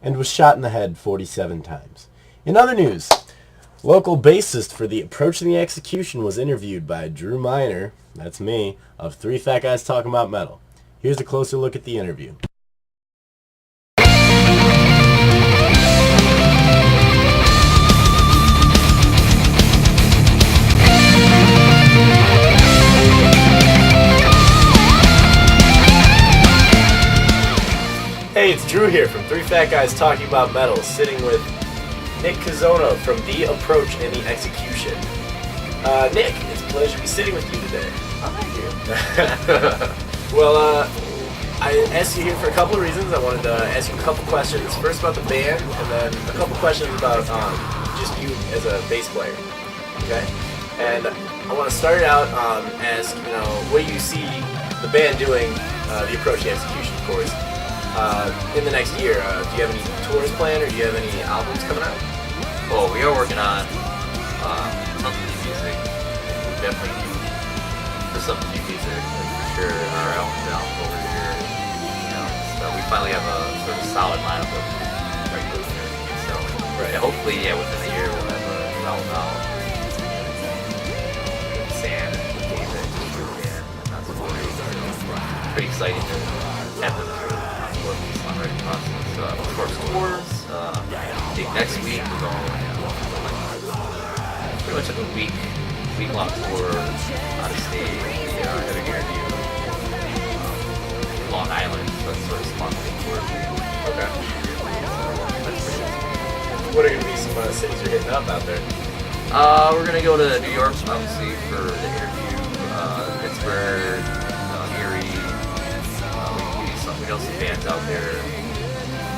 and was shot in the head 47 times. In other news, local bassist for the Approach and the Execution was interviewed by Drew Miner, that's me, of 3 Fat Guys Talking About Metal. Here's a closer look at the interview. Hey, it's Drew here from 3 Fat Guys Talking About Metal, sitting with Nick Kozono from The Approach and the Execution. Nick, it's a pleasure to be sitting with you today. Oh, thank you. Well, I asked you here for a couple of reasons. I wanted to ask you a couple questions. First about the band, and then a couple questions about just you as a bass player. Okay? And I want to start out ask, what you see the band doing, The Approach and the Execution, of course. In the next year, do you have any tours planned, or do you have any albums coming out? Well, we are working on some new music. We definitely need for some new music, for sure. Our album's out over here, so we finally have a sort of solid lineup of regulars and everything. So right. Hopefully, within a year we'll have a new album out. Sam and David and that's pretty exciting to have them songwriting process. Of course, tours. I think next week we're going pretty much like a week-long tour out of state. We have an interview in Long Island, so that's sort of sponsored tour. Okay. What are going to be some cities you're hitting up out there? We're going to go to New York, obviously, for the interview. Pittsburgh, Erie. We know some bands out there.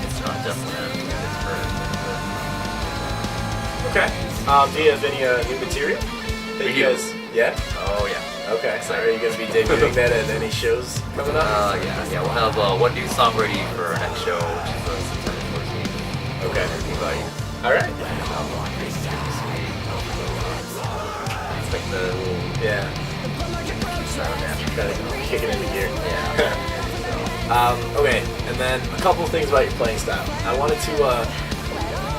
It's not definitely Pittsburgh. Okay. Do you have any new material? We do. Guys, yeah? Oh, yeah. Okay. So are you going to be debuting that at any shows coming up? Yeah. We'll have one new song ready for our next show, which is September 14th. Okay. Everybody. All right. Expect the little... Yeah. Kind of kick it into gear. Yeah. Okay, and then a couple of things about your playing style. I wanted to,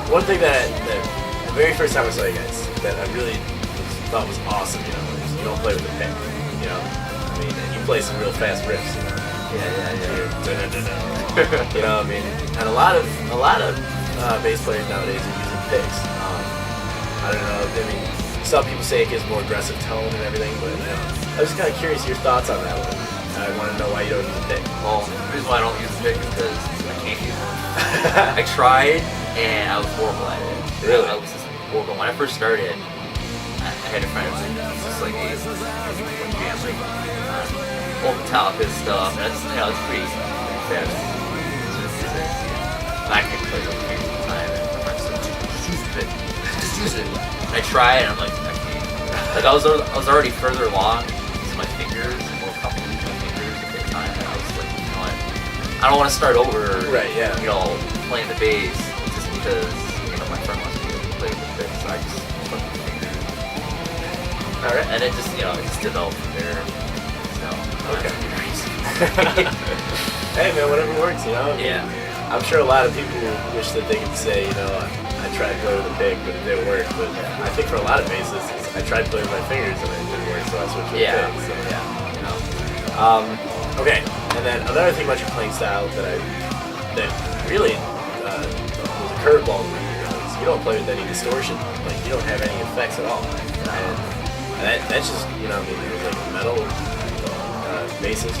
one thing that the very first time I saw you guys, that I really thought was awesome, is you don't play with a pick, I mean, and you play some real fast riffs, Yeah. And a lot of bass players nowadays are using picks. I don't know, some people say it gives more aggressive tone and everything, but I was just kind of curious your thoughts on that one. I want to know why you don't use a pick. Well, the reason why I don't use a pick is because I can't use one. I tried, and I was horrible at it. Really? I was just horrible. When I first started, I had a friend who was just like, hey, one jam, like, old Metallica stuff, and it's pretty fast. And I can play like a time, and my friend said, just use a pick. Just use it. And I tried, and I'm like, I can't. Like, I was already further along using my fingers, and more comfortable using my fingers at the time, and I was like, you know what, I don't want to start over, right, yeah. Playing the bass, just because, my friend wants me to play with the pick, so I just put the fingers. Alright. And it just, it just developed from there, so, okay. Hey man, whatever works, Yeah. I'm sure a lot of people wish that they could say, I tried to play with a pick, but it didn't work. But I think for a lot of bassists, I tried to play with my fingers and it didn't work, so I switched to a pick. So, okay, and then another thing about your playing style that really was a curveball for you is you don't play with any distortion. Like, you don't have any effects at all. And that's just, it was like a metal bassist,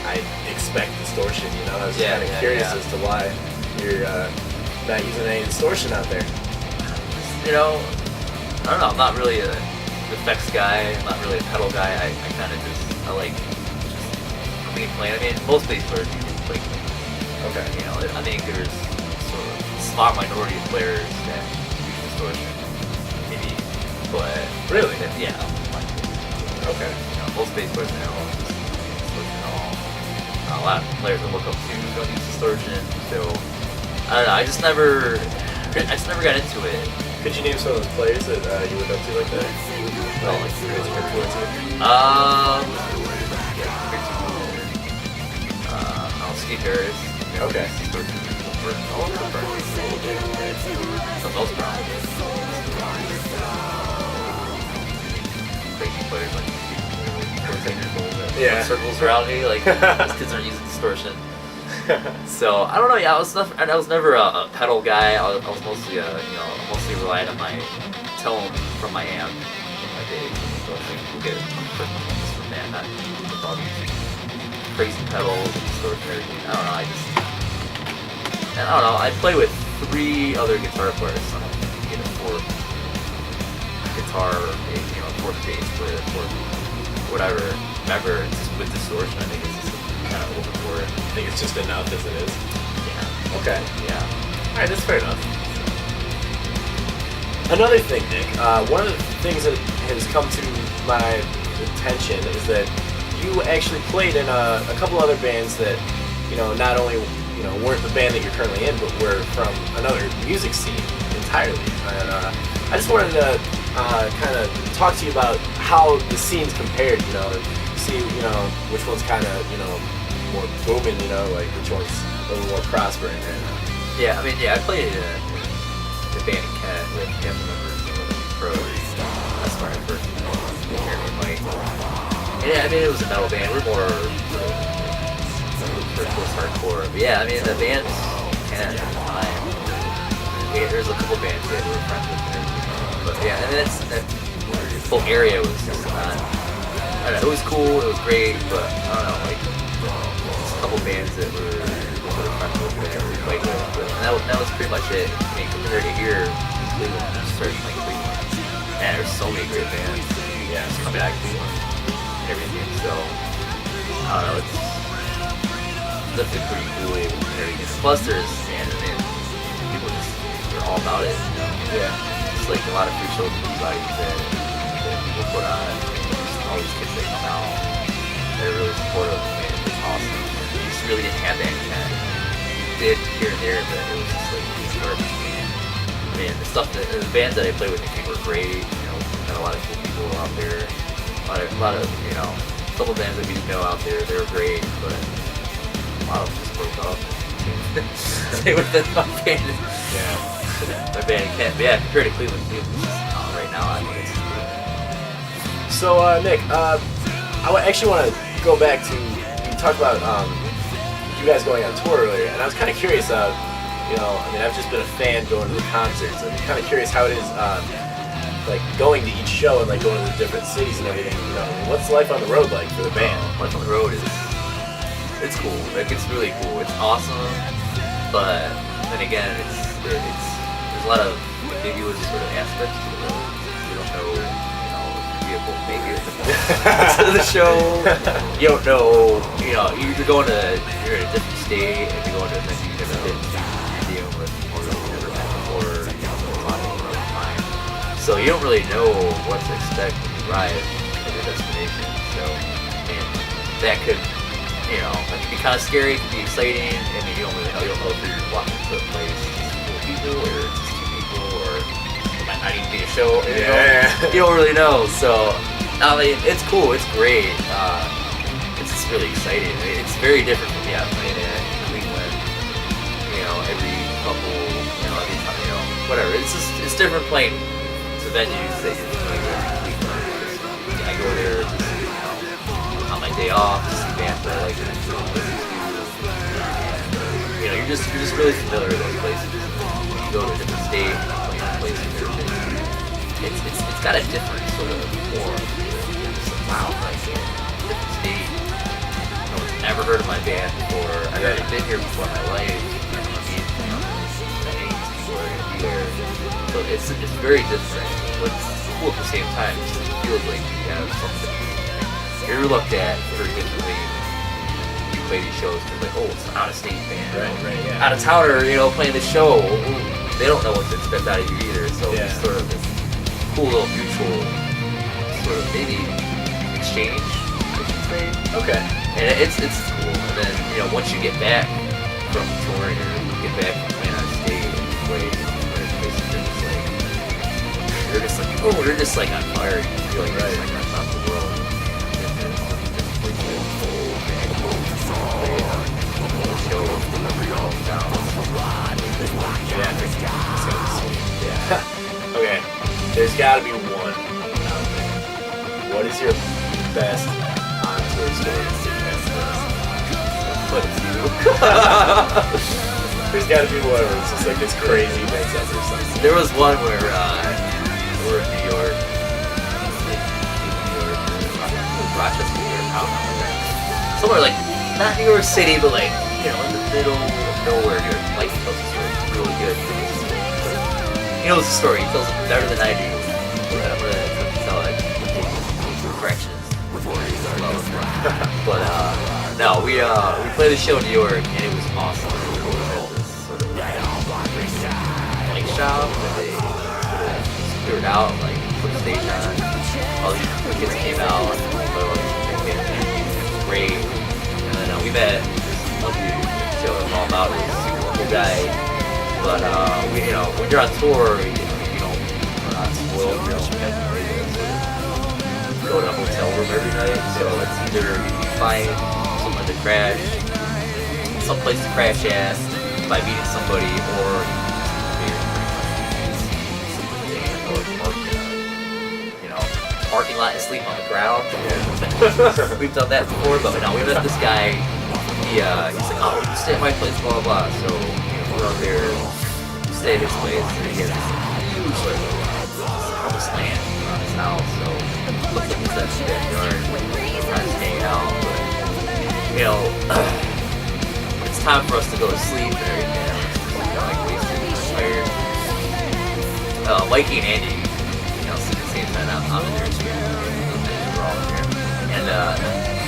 I expect distortion, I was kind of curious as to why you're not using any distortion out there. I don't know, I'm not really an effects guy, I'm not really a pedal guy, I kind of I like just clean playing. Most bass players can play clean. Okay. I think there's sort of a small minority of players that use distortion, maybe, but... Really? Yeah. Okay. Most bass players now distortion at all. A lot of players I look up to don't use distortion, so I don't know. I just never got into it. Could you name some of those players that you look up to like that? Like music influence you? Steve Harris. Okay. all over the park. Some else brown. Crazy players like Yeah. circles around me, like those kids are using distortion. So I don't know. Yeah, I was never a pedal guy. I was mostly mostly relied on my tone from my amp, my bass. So I think we'll get performance from that, not with all these crazy pedals and distortion and everything. I don't know. I don't know. I play with 3 other guitar players. So I don't get a 4th guitar, fourth bass player, fourth whatever. Remember, just with distortion, I think it's just kind of overboard. I think it's just enough as it is. Yeah. Okay. Yeah. Alright, that's fair enough. Another thing, Nick, one of the things that has come to my attention is that you actually played in a couple other bands that, not only, weren't the band that you're currently in, but were from another music scene entirely. And I just wanted to kind of talk to you about how the scenes compared, see, which one's kind of, more booming, like which one's a little more prospering right now. Yeah, I played in a band in Kent with cast members and pros. That's where I first met Mike. Yeah, it was a metal band. We're more hardcore. But yeah, the band's Kent at the time. Yeah, there's a couple bands that we were friends with and everything. But yeah, that whole area was just not. I don't know, it was cool, it was great, but I don't know, like a couple bands that were friends with that we played with, but that was pretty much it. Compared to here in Cleveland, I started playing Cleveland. Man, there's so many great bands. Yeah, it's coming back to Cleveland and everything. So I don't know, it's definitely pretty cool and everything. Plus, there's people they're all about it. Yeah, it's like a lot of free shows and that people put on. All these kids that come out, they're really supportive, and it's awesome. You just really didn't have that in Kent. You did here and there, but it was just like these garbage bands. The bands that I played with in Kent were great. Had a lot of cool people out there. A lot of a couple bands that we didn't know out there. They were great, but a lot of them just broke up. Same with my band. Yeah, my band in Kent. But yeah, compared to Cleveland right now, I think it's. So, Nick, I actually want to go back to, you talked about you guys going on tour earlier, and I was kind of curious, I've just been a fan going to the concerts, and I'm kind of curious how it is, like, going to each show and, like, going to the different cities and everything, what's life on the road like for the band? Life on the road it's cool, like, it's really cool, it's awesome, but then again, there's a lot of ambiguous sort of aspects to the road. You don't know, vehicle make it to the show. You don't know, you're in a different state, and you're going to a venue you've never been to, you're dealing with people you've never met before, a lot of people time. So you don't really know what to expect when you arrive at your destination. So, and that could be kind of scary, it could be exciting. You don't really know, you don't know if you're walking into a place full of people, or it's just 2 people, or it might not even be a show. You don't really know. So, it's cool. It's great. It's just really exciting. It's very different from playing in Cleveland. Every couple, every time, whatever. It's different playing to venues that you're familiar with in Cleveland. I go there on my day off to see bands that I like to listen to. And, you're just really familiar with those places. When you go to a different state, play in a place and everything, it's got a different sort of form. It's like, wow, like different state. No one's ever heard of my band before. I've already been here before in my life. So it's very different, but it's cool at the same time. It feels like you have something. You're looked at very differently. You play these shows because it's an out-of-state band, right, yeah. Out of towner, playing the show. They don't know what to expect out of you either. So it's sort of this cool little mutual sort of maybe exchange, I should say. Okay. And it's cool. And then once you get back from touring or you get back from playing on stage and play you're just like on fire. You feel like you're like on top of the world. Show down. got to be one out there. What is your best on-tour story? But you. There's got to be one where it's just like this crazy mix-up or something. There was one where we were in New York. Rochester, I don't know. Somewhere like, not New York City, but like, you know, in the middle of nowhere here. Like, he tells the story really good. He knows the story. He tells it better than I do. I'm gonna tell it corrections before he starts. But, no, we played the show in New York, and it was awesome. We were at this sort of bike shop that they sort of cleared out, like, put a stage on. All these kids came out, great. And then we met this lovely show all about it. Super cool guy. But we, you know, when you're on tour, you know, we're not spoiled. You know, we have to go to a hotel room every night. So it's either you find someone to crash, someplace to crash at by meeting somebody, or parking lot and sleep on the ground. Yeah. We've done that before, but no, we met this guy. He's like, oh, you can stay at my place, blah blah blah. So we're out there, we stay at his place, and he has this huge like house land on his house. So it looks like he's that backyard. We're just hanging out, but you know, it's time for us to go to sleep and everything. You know, like wasted, tired. Mikey and Andy. I'm in there too. We're all in there. And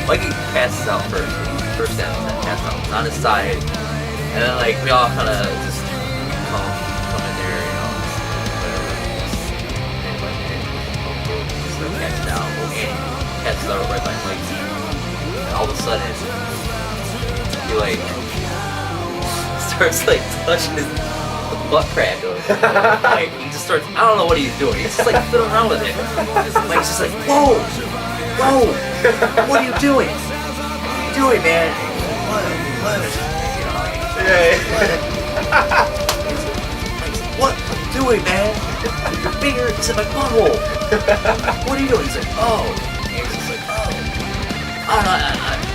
Mikey passes out first. First down, then passes out. It's on his side. And then like we all kind of just come in there, you know, whatever. Just passes out. Well, Andy passes out right by Mikey. And all of a sudden, he like starts like touching his butt crack of like he just starts, I don't know what he's doing. He's just like fiddling around with it. Mike's just like, whoa, what are you doing? What are you doing, man? What? You know, what are you doing, man? Your finger is in my butthole. What are you doing? He's like, oh. And he's just like, oh. I don't know,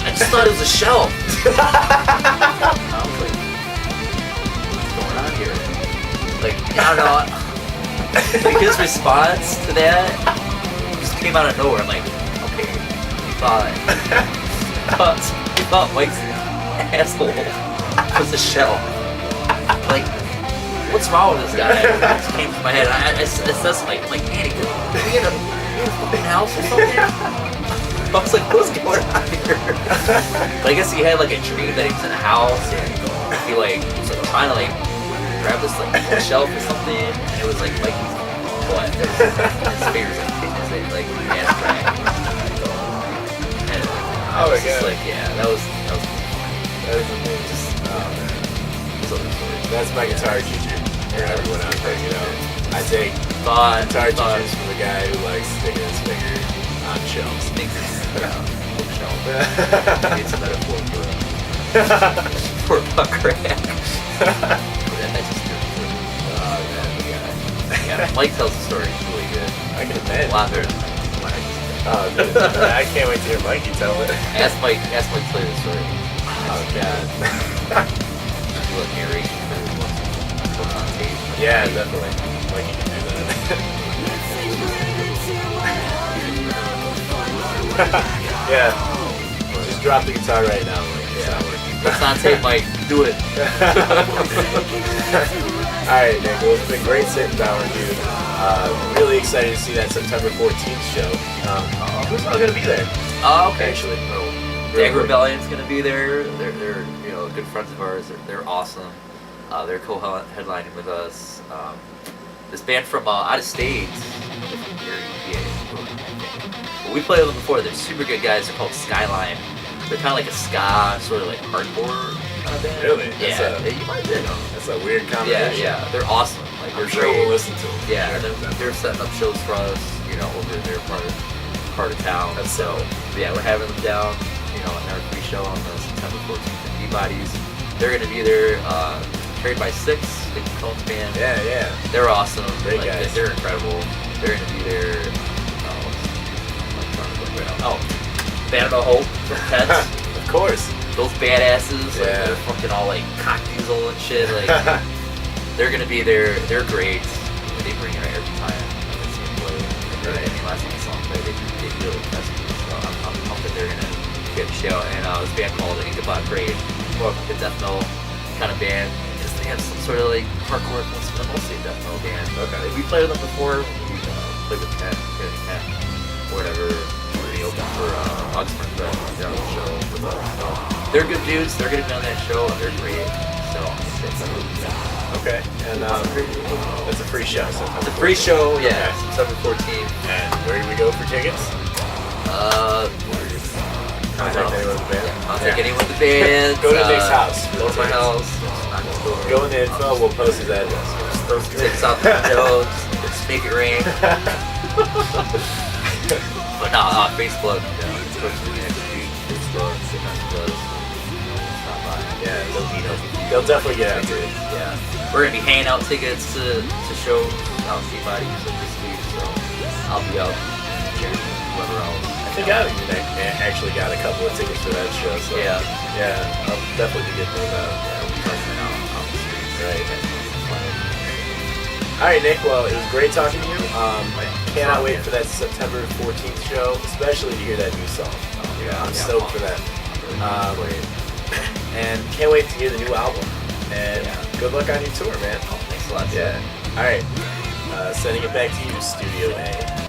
I just thought it was a shelf. I was like, what's going on here? Like, I don't know. Like his response to that just came out of nowhere. I'm like, okay, he thought Mike's asshole was a shell. Like, what's wrong with this guy? It just came to my head. I said like, Andy, are you in a fucking house or something? I was like, what's going on here? But I guess he had like a dream that he was in a house and he like was like trying to like grab this like shelf or something, and it was like Mikey's butt. His fingers like ass crack. And I was just like, yeah, that was amazing. just That's my guitar teacher for everyone out there, you know. I take guitar teachers from the guy who likes sticking his finger on shelves. Bookshelf. It's a metaphor for butt crack. Yeah, Mike tells the story. It's really good. I can imagine. A lot better than what I just did. Oh, dude. I can't wait to hear Mikey tell it. Ask Mike to tell you the story. Oh, God. You look narration for what's on tape. Yeah, definitely. Mikey can do that. Yeah. Just drop the guitar right now. Like, yeah. What's on tape, Mike? Do it. Alright, Nick, well, it's been great sitting down with you. Really excited to see that September 14th show. Who's all going to be there? Oh, okay. Actually. Dag Rebellion's going to be there. They're you know, good friends of ours. They're awesome. They're co-headlining with us. This band from out of state. Well, we played with them before. They're super good guys. They're called Skyline. They're kind of like a ska, sort of like hardcore kind of band. Really? Yeah, you might know. That's a weird combination. Yeah, they're awesome. Like, I'm sure we'll listen to them. Yeah, they're setting up shows for us, you know, over in their part of town. That's so, yeah, we're having them down, you know, in our free show on the September 14th at Peabody's. They're going to be there. Carried by Six, Nick Kozono band. Yeah. They're awesome. Great like, guys. They're incredible. They're gonna be there. Band of Hope from Pets. Of course. Those badasses. Like, Yeah. they're fucking all like cock diesel and shit. Like they're gonna be there. They're great. They bring it every time. I see them play. Right. I mean, last time I saw them play, they really impressed me. So I'm hoping they're gonna get a show. And this band called Ichabod Parade. Well, the death metal kind of band. Just they have some sort of like hardcore, mostly a death metal band. Okay. Like, we played with them before. We played with Ken, or whatever. We opened for Oxford, but they're on the show with us. So they're good dudes. They're gonna be on that show, and they're great. So Okay. And that's a free show. So it's a free show. Yeah, Okay. September 14th. And where do we go for tickets? Contact anyone with the band. Contact anyone with the band. Go to Nick's house. Go to my house. Knock on the door. Go in the info. We'll post his address. Those tickets out the window. Just make it rain. But no, Facebook. Facebook. Stop by. Yeah, They'll meet up. they'll definitely get after it. Yeah. We're gonna be handing out tickets to shows out in Peabody this week, so I'll be out sharing with whoever else. I think I actually got a couple of tickets for that show. So Yeah. I'll definitely be getting those out. Yeah, we'll be posting out on the streets. Right. All right, Nick. Well, it was great talking to you. I cannot wait for that September 14th show, especially to hear that new song. I'm stoked for that. And can't wait to hear the new album. And good luck on your tour, man. Thanks a lot. Yeah. All right. Sending it back to you, Studio A.